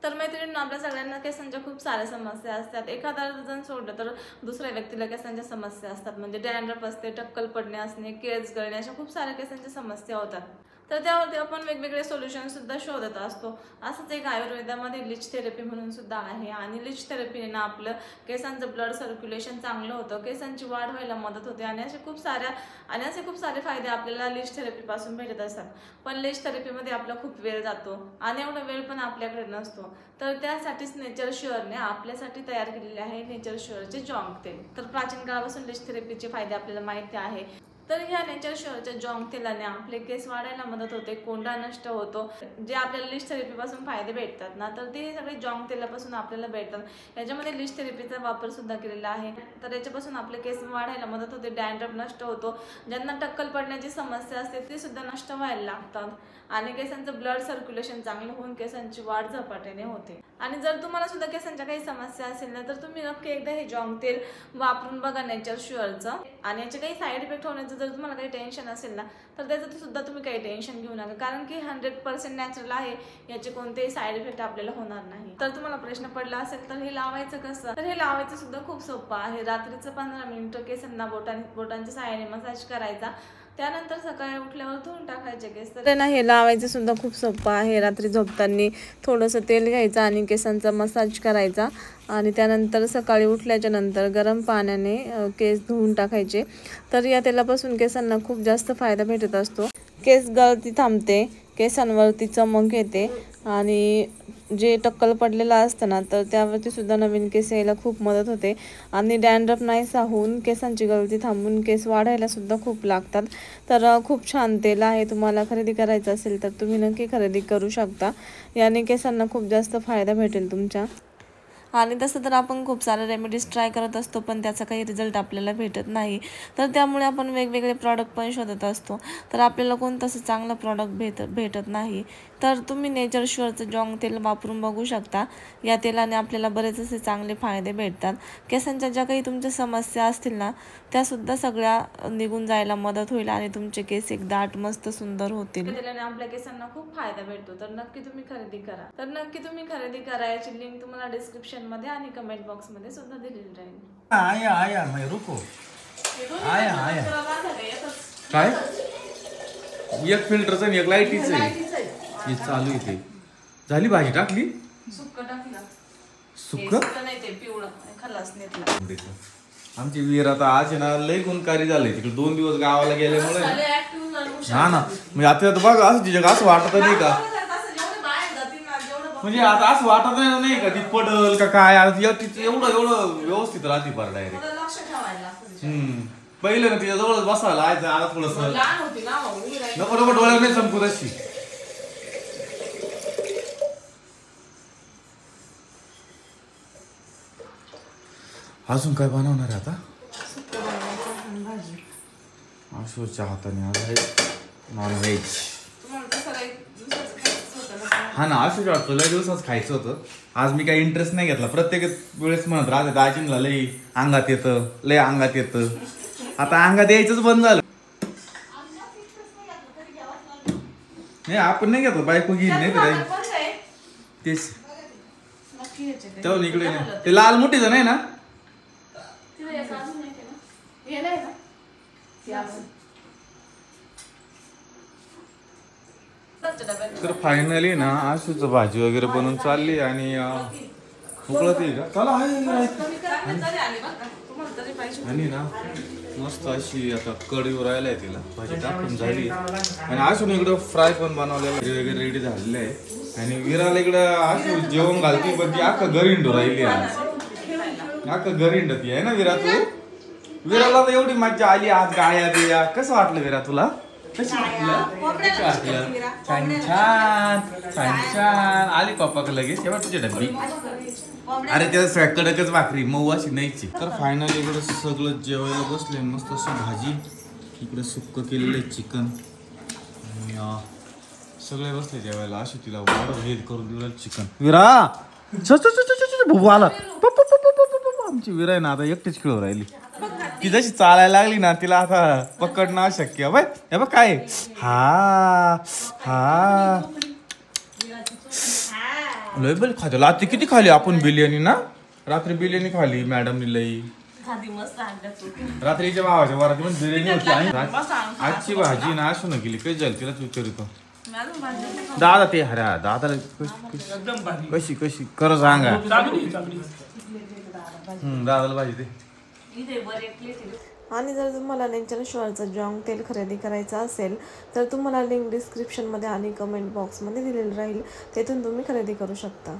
तर मैत्रिणींनो, आपल्या सगळ्यांना केसांच्या खूप साऱ्या समस्या असतात. एखादा जण सोडलं तर दुसऱ्या व्यक्तीला केसांच्या समस्या असतात. म्हणजे डॅन्ड्रफ असते, टक्कल पडणे असणे, केस गळणे, अशा खूप साऱ्या केसांच्या समस्या होतात. तर त्यावरती आपण वेगवेगळे सोल्युशन सुद्धा शोधत असतो. असंच एक आयुर्वेदामध्ये लिच थेरपी म्हणून सुद्धा आहे आणि लिच थेरपीने ना आपलं केसांचं ब्लड सर्क्युलेशन चांगलं होतं, केसांची वाढ व्हायला मदत होते आणि असे खूप सारे फायदे आपल्याला लिच थेरपीपासून भेटत असतात. पण लिच थेरपीमध्ये आपला खूप वेळ जातो आणि एवढा वेळ पण आपल्याकडे नसतो. तर त्यासाठीच नेचर श्युअरने आपल्यासाठी तयार केलेले आहे नेचर श्युअरचे जॉंग तेल. तर प्राचीन काळापासून लिच थेरपीचे फायदे आपल्याला माहिती आहे. तर ह्या नेचर श्युअरच्या जॉंग तेलाने आपले केस वाढायला मदत होते, कोंडा नष्ट होतो. जे आपल्याला लिच थेरपीपासून फायदे भेटतात ना, तर ते सगळे जॉंग तेलापासून आपल्याला भेटतात. याच्यामध्ये लिच थेरपीचा वापर सुद्धा केलेला आहे. तर याच्यापासून आपले केस वाढायला मदत होते, डॅन्ड्रफ नष्ट होतो, ज्यांना टक्कल पडण्याची समस्या असते ते सुद्धा नष्ट व्हायला लागतात आणि केसांचं ब्लड सर्क्युलेशन चांगलं होऊन केसांची वाढ झपाट्याने होते. आणि जर तुम्हाला सुद्धा केसांच्या काही समस्या असेल ना, तर तुम्ही नक्की एकदा हे जॉंग तेल वापरून बघा नेचर श्युअरचं. आणि याचे काही साईड इफेक्ट होण्याचं जर तुम्हाला काही टेन्शन असेल ना, तर त्याचं सुद्धा तुम्ही काही टेन्शन घेऊ नका, कारण की 100% नॅचरल आहे. याचे कोणतेही साईड इफेक्ट आपल्याला होणार नाही. तर तुम्हाला प्रश्न पडला असेल तर हे लावायचं कसं, तर हे लावायचं सुद्धा खूप सोपं आहे. रात्रीचं 15 मिनिटं केसांना बोटांच्या सहाय्याने मसाज करायचा, त्यानंतर सकाळी उठल्यावर धुवून टाकायचे केस. तर ना हे लावायचं सुद्धा खूप सोपं आहे. रात्री झोपताना थोडंसं तेल घ्यायचं आणि केसांचा मसाज करायचा आणि त्यानंतर सकाळी उठल्याच्या नंतर गरम पाण्याने केस धुवून टाकायचे. तर या तेलापासून केसांना खूप जास्त फायदा भेटत असतो. केस गळती थांबते, केसांवरती चमक येते आणि जे टक्कल पडलेलं असतं ना, तर त्यावरती सुद्धा नवीन केस यायला खूप मदत होते आणि डॅन्ड्रफ नाहीसा होऊन केसांची गळती थांबून केस वाढायला सुद्धा खूप लागतात. तर खूप छान तेल आहे. तुम्हाला खरेदी करायचं असेल तर तुम्ही नक्की खरेदी करू शकता. याने केसांना खूप जास्त फायदा भेटेल तुमच्या. आणि तसं तर आपण खूप सारे रेमेडीज ट्राय करत असतो, पण त्याचा काही रिझल्ट आपल्याला भेटत नाही. तर त्यामुळे आपण वेगवेगळे प्रॉडक्ट पण शोधत असतो, तर आपल्याला कोणतं असं चांगलं प्रॉडक्ट भेटत नाही. तर तुम्ही नेचर श्युअरचं जॉंग तेल वापरून बघू शकता. या तेलाने आपल्याला बरेच असे चांगले फायदे भेटतात. केसांच्या ज्या काही तुमच्या समस्या असतील ना, त्यासुद्धा सगळ्या निघून जायला मदत होईल आणि तुमचे केस एक दाट मस्त सुंदर होतील. तेलाने आपल्या केसांना खूप फायदा भेटतो. तर नक्की तुम्ही खरेदी करा. याची लिंक तुम्हाला डिस्क्रिप्शन मध्ये आणि कमेंट बॉक्स मध्ये सुद्धा दिलेली राहील. आया मैं रुको आया काय एक फिल्टरचं आणि एक लाईटीचं आहे. हे चालू आहे. ते झाली भाजी टाकली, सुक्क नाही ते पिवळं खलास नेतला. आमची वीर आता आज आहे ना लय गुणकारी झाले. तिकडे 2 दिवस गावाला गेल्यामुळे हा ना, म्हणजे आता बघ असं तिच्या असं वाटत नाही का, म्हणजे आता असं वाटत नाही का ती पडल का काय. एवढं व्यवस्थित राहते पार डायरेक्ट. पहिलं ना तिच्या जवळच बसायला आता थोडस नको डोळ्यावर नाही चमकू तशी. अजून काय बनवणार आहे आता? आशूच्या हाताने नॉनव्हेज. हा ना, आशूच्या हातचं लय दिवसाच खायचं होतं. आज मी काही इंटरेस्ट नाही घेतला. प्रत्येक वेळेस म्हणत राहते दाजींना लय अंगात येतं. आता अंगात यायचंच बंद झालं. नाही आपण नाही घेतो, बायको घेईन नाही तर तेच तेव्हा इकडे ते लाल मोठीचं नाही ना. तर फायनली ना आशूचं भाजी वगैरे बनवून चालली आणि उकळत आहे का चला आणि ना मस्त अशी आता कढीवर राहिलाय. तिला भाजी टाकून झाली आणि आशून इकडं फ्राय पण बनवलेला वगैरे रेडी झालेलं आहे. आणि विराला इकडं आशू जेवण घालती, पण ती अख्खं घरिंडू राहिली आज. अख्खं घरिंडती आहे ना विरा. तू विराला तर एवढी मज्जा आली आज. गाया बिया कसं वाटलं विरा तुला? कसं वाटलं? छान छान छान छान आली पप्पा लगेच. तेव्हा तुझ्या डब्बी अरे त्या कडकच भाकरी मऊ अशी नाहीची. तर फायनली इकडे सगळं जेवायला बसले. मस्त अशी भाजी, इकडे सुक्क केलेलं आहे चिकन आणि सगळे बसले जेवायला. अशी तिला वाढ हे करून दिलं चिकन. विरा भुबू आला. आमची विरा आहे ना आता एकटीच खेळू राहिली. ती जशी चालायला लागली ना, तिला आता पकडणं अशक्य. बाय हे बघ काय. हा लय बल खातो रात्री किती खाली आपण बिर्याणी ना रात्री बिर्याणी खाली मॅडमनी लई खादी मस्त अंड्यात रात्रीच्या भावाच्या वराती पण बिर्याणी होती आजची भाजी ना असू न गेली कशी झाली तिलाच विचारितो दादा ते हऱ्या दादाला कशी कशी खरं सांगा दादाला भाजी ते आणि जर तुम्हाला नेचर शुअरचं जॉंग तेल खरेदी करायचं असेल तर तुम्हाला लिंक डिस्क्रिप्शनमध्ये आणि कमेंट बॉक्समध्ये दिलेली राहील, तेथून तुम्ही खरेदी करू शकता.